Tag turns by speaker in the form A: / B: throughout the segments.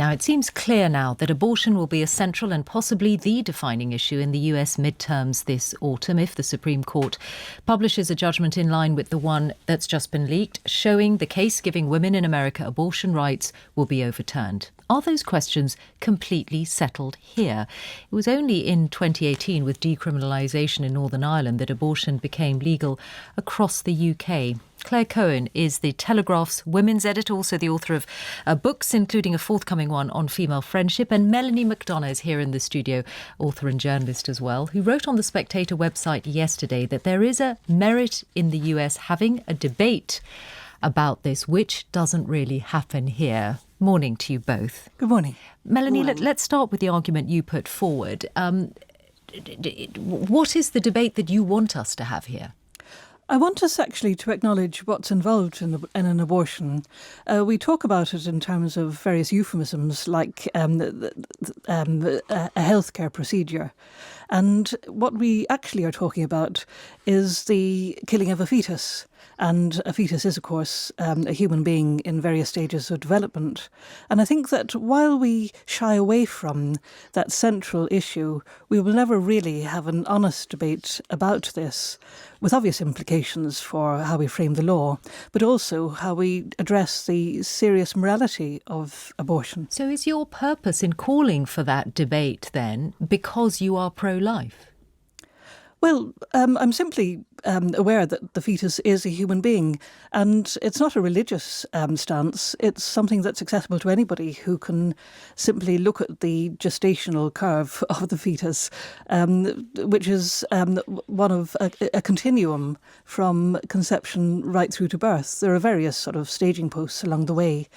A: Now, it seems clear now that abortion will be a central and possibly the defining issue in the US midterms this autumn if the Supreme Court publishes a judgment in line with the one that's just been leaked, showing the case giving women in America abortion rights will be overturned. Are those questions completely settled here? It was only in 2018 with decriminalisation in Northern Ireland that abortion became legal across the UK. Claire Cohen is the Telegraph's women's editor, also the author of books, including a forthcoming one on female friendship. And Melanie McDonagh is here in the studio, author and journalist as well, who wrote on the Spectator website yesterday that there is a merit in the US having a debate about this, which doesn't really happen here. Morning to you both.
B: Good morning.
A: Melanie, let's start with the argument you put forward. What is the debate that you want us to have here?
B: I want us actually to acknowledge what's involved in an abortion. We talk about it in terms of various euphemisms like a healthcare procedure. And what we actually are talking about is the killing of a fetus. And a fetus is, of course, a human being in various stages of development. And I think that while we shy away from that central issue, we will never really have an honest debate about this, with obvious implications for how we frame the law, but also how we address the serious morality of abortion.
A: So is your purpose in calling for that debate then because you are pro-life?
B: Well, I'm simply aware that the fetus is a human being, and it's not a religious stance. It's something that's accessible to anybody who can simply look at the gestational curve of the fetus, which is one of a continuum from conception right through to birth. There are various sort of staging posts along the way.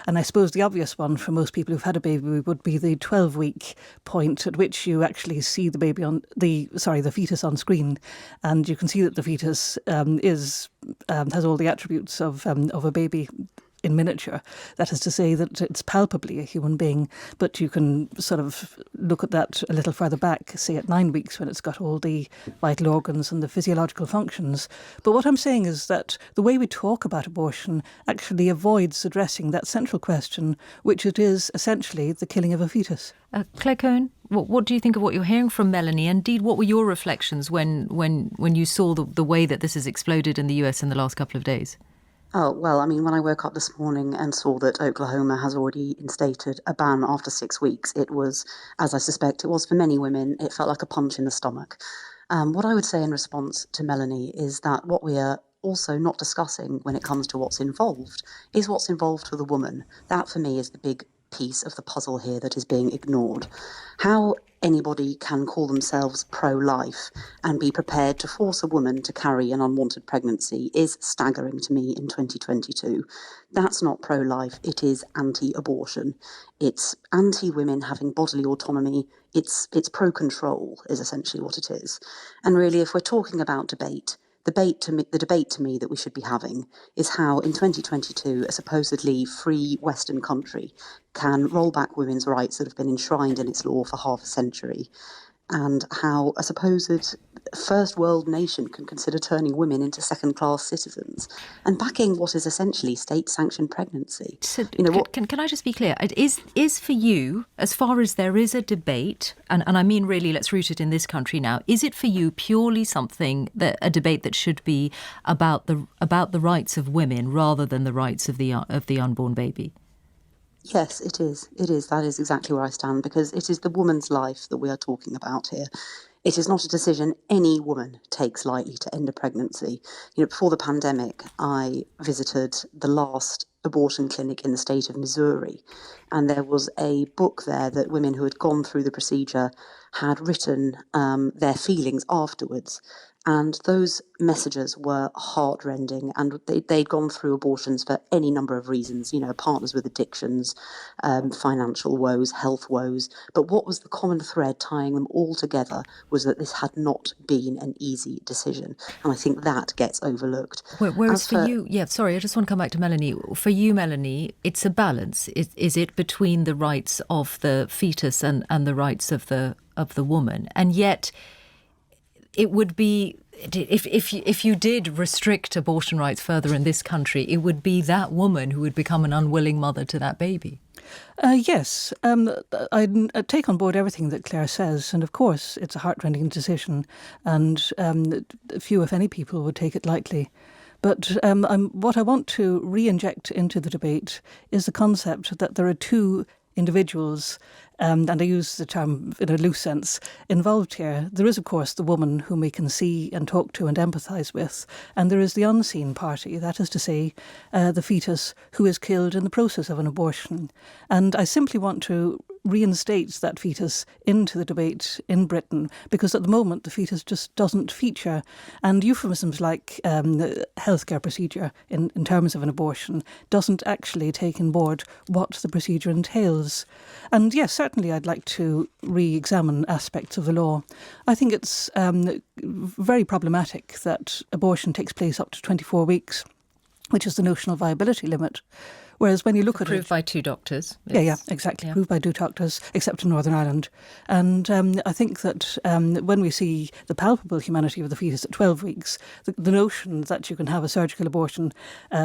B: And I suppose the obvious one for most people who've had a baby would be the 12-week point at which you actually see the fetus on screen, and you can see that the fetus has all the attributes of a baby in miniature. That is to say that it's palpably a human being, but you can sort of look at that a little further back, say at 9 weeks when it's got all the vital organs and the physiological functions. But what I'm saying is that the way we talk about abortion actually avoids addressing that central question, which it is essentially the killing of a fetus.
A: Claire Cohen, what do you think of what you're hearing from Melanie? Indeed, what were your reflections when you saw the way that this has exploded in the US in the last couple of days?
C: Oh, well, I mean, when I woke up this morning and saw that Oklahoma has already instated a ban after 6 weeks, it was, as I suspect it was for many women, it felt like a punch in the stomach. What I would say in response to Melanie is that what we are also not discussing when it comes to what's involved is what's involved for the woman. That, for me, is the big piece of the puzzle here that is being ignored. How anybody can call themselves pro-life and be prepared to force a woman to carry an unwanted pregnancy is staggering to me in 2022. That's not pro-life, it is anti-abortion. It's anti-women having bodily autonomy. It's pro-control is essentially what it is. And really, if we're talking about debate, the debate to me that we should be having is how in 2022 a supposedly free Western country can roll back women's rights that have been enshrined in its law for half a century, and how a supposed first world nation can consider turning women into second-class citizens and backing what is essentially state-sanctioned pregnancy.
A: So, can I just be clear? It is for you, as far as there is a debate, and I mean really, let's root it in this country now, is it for you purely a debate that should be about the rights of women rather than the rights of the unborn baby?
C: Yes, it is. It is. That is exactly where I stand, because it is the woman's life that we are talking about here. It is not a decision any woman takes lightly to end a pregnancy. Before the pandemic, I visited the last abortion clinic in the state of Missouri, and there was a book there that women who had gone through the procedure had written their feelings afterwards. And those messages were heartrending, and they'd gone through abortions for any number of reasons, partners with addictions, financial woes, health woes. But what was the common thread tying them all together was that this had not been an easy decision. And I think that gets overlooked.
A: Whereas for you, sorry, I just want to come back to Melanie. For you, Melanie, it's a balance. Is it between the rights of the fetus and the rights of the woman? And yet it would be, if you did restrict abortion rights further in this country, it would be that woman who would become an unwilling mother to that baby.
B: Yes, I take on board everything that Claire says, and of course it's a heartrending decision, and few, if any, people would take it lightly. But what I want to re-inject into the debate is the concept that there are two individuals, and I use the term in a loose sense, involved here. There is, of course, the woman whom we can see and talk to and empathise with, and there is the unseen party, that is to say, the fetus who is killed in the process of an abortion. And I simply want to reinstate that fetus into the debate in Britain, because at the moment the fetus just doesn't feature. And euphemisms like healthcare procedure in terms of an abortion doesn't actually take on board what the procedure entails. And yes, certainly I'd like to re-examine aspects of the law. I think it's very problematic that abortion takes place up to 24 weeks, which is the notional viability limit. Whereas when you look at it...
A: Approved by two doctors.
B: Yeah, exactly. Approved by two doctors, except in Northern Ireland. And I think that when we see the palpable humanity of the fetus at 12 weeks, the notion that you can have a surgical abortion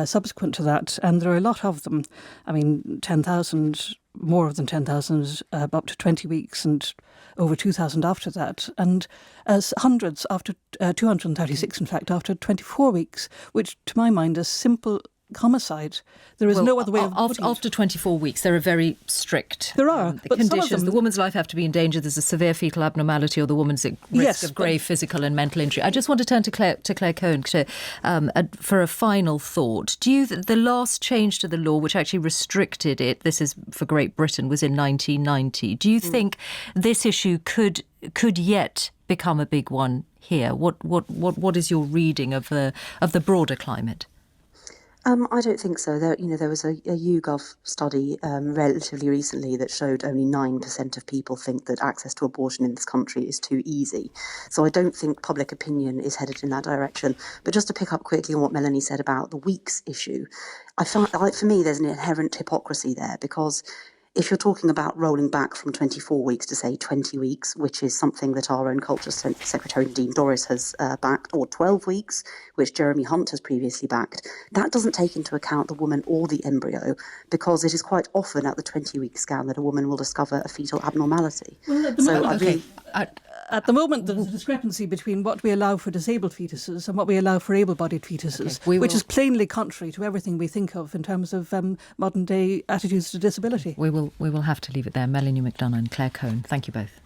B: subsequent to that, and there are a lot of them, 10,000, more than 10,000, up to 20 weeks, and over 2,000 after that, and as hundreds after 236, in fact, after 24 weeks, which to my mind is simple homicide. There is no other way of
A: after 24 weeks, there are very strict conditions. The woman's life have to be in danger. There's a severe fetal abnormality, or the woman's at risk of grave physical and mental injury. I just want to turn to Claire Cohen for a final thought. Do you the last change to the law, which actually restricted it, this is for Great Britain, was in 1990. Do you think this issue could yet become a big one here? What is your reading of the broader climate?
C: I don't think so. There was a YouGov study relatively recently that showed only 9% of people think that access to abortion in this country is too easy. So I don't think public opinion is headed in that direction. But just to pick up quickly on what Melanie said about the weeks issue, for me, there's an inherent hypocrisy there, because if you're talking about rolling back from 24 weeks to, say, 20 weeks, which is something that our own Culture Secretary Nadine Dorries has backed, or 12 weeks, which Jeremy Hunt has previously backed, that doesn't take into account the woman or the embryo, because it is quite often at the 20-week scan that a woman will discover a fetal abnormality.
B: At the moment, there's a discrepancy between what we allow for disabled fetuses and what we allow for able-bodied fetuses, which is plainly contrary to everything we think of in terms of modern-day attitudes to disability.
A: We will have to leave it there. Melanie McDonagh and Claire Cohen, thank you both.